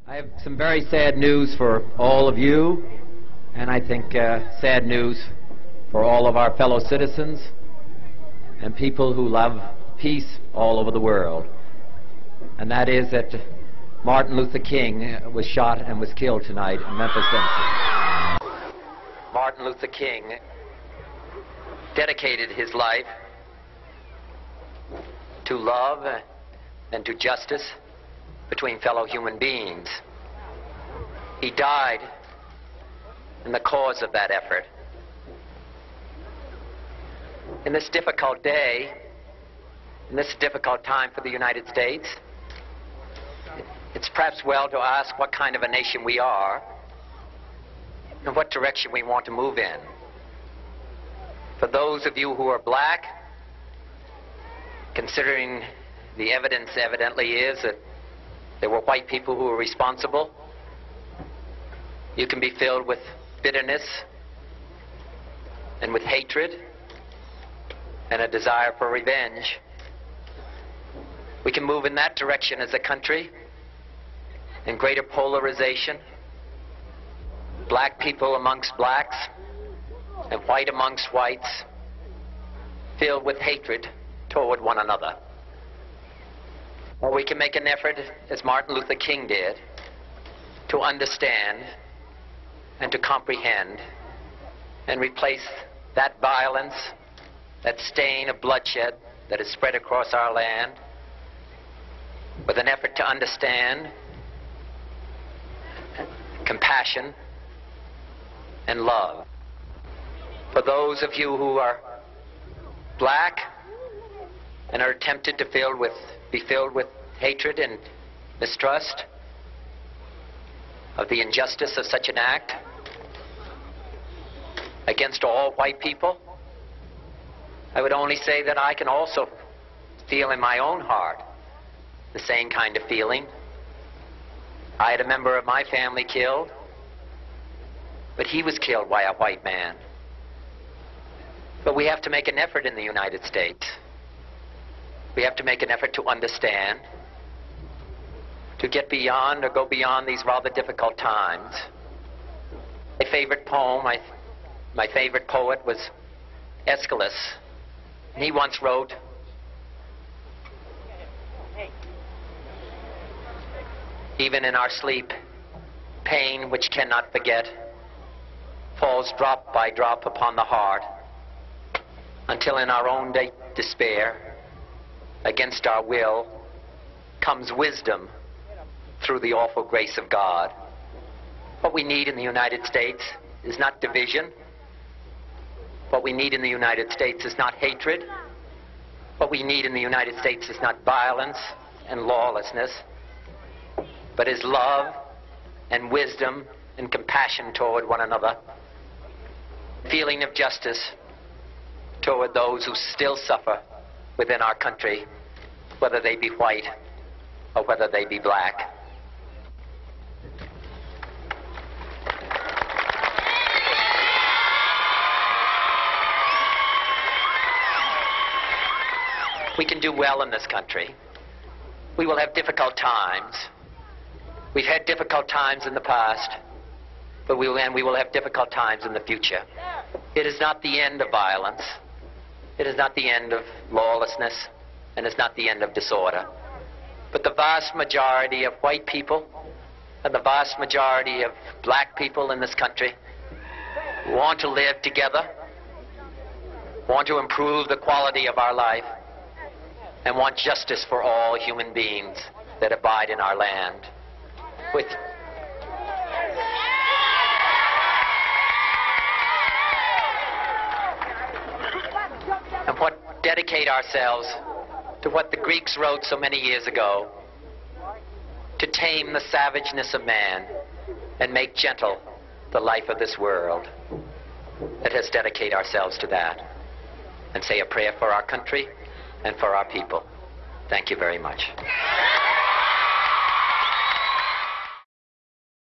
I have some very sad news for all of you, and I think sad news for all of our fellow citizens and people who love peace all over the world. And that is that Martin Luther King was shot and was killed tonight in Memphis, Tennessee. Martin Luther King dedicated his life to love and to justice between fellow human beings. He died in the cause of that effort. In this difficult day, in this difficult time for the United States, it's perhaps well to ask what kind of a nation we are and what direction we want to move in. For those of you who are black, considering the evidence evidently is that there were white people who were responsible, you can be filled with bitterness and with hatred and a desire for revenge. We can move in that direction as a country, in greater polarization, black people amongst blacks and white amongst whites, filled with hatred toward one another. Or we can make an effort, as Martin Luther King did, to understand and to comprehend and replace that violence, that stain of bloodshed that is spread across our land, with an effort to understand compassion and love. For those of you who are black and are tempted to be filled with hatred and mistrust of the injustice of such an act against all white people, I would only say that I can also feel in my own heart the same kind of feeling. I had a member of my family killed, but he was killed by a white man. But we have to make an effort in the United States. We have to make an effort to understand, to get beyond or go beyond these rather difficult times. My favorite poem, my favorite poet was Aeschylus. And he once wrote, "Even in our sleep, pain which cannot forget falls drop by drop upon the heart, until in our own despair, against our will, comes wisdom through the awful grace of God." What we need in the United States is not division. What we need in the United States is not hatred. What we need in the United States is not violence and lawlessness, but is love and wisdom and compassion toward one another, feeling of justice toward those who still suffer within our country, whether they be white or whether they be black. We can do well in this country. We will have difficult times. We've had difficult times in the past, but we will have difficult times in the future. It is not the end of violence. It is not the end of lawlessness, and it's not the end of disorder. But the vast majority of white people and the vast majority of black people in this country want to live together, want to improve the quality of our life, and want justice for all human beings that abide in our land. And dedicate ourselves to what the Greeks wrote so many years ago, to tame the savageness of man and make gentle the life of this world. Let us dedicate ourselves to that and say a prayer for our country and for our people. Thank you very much.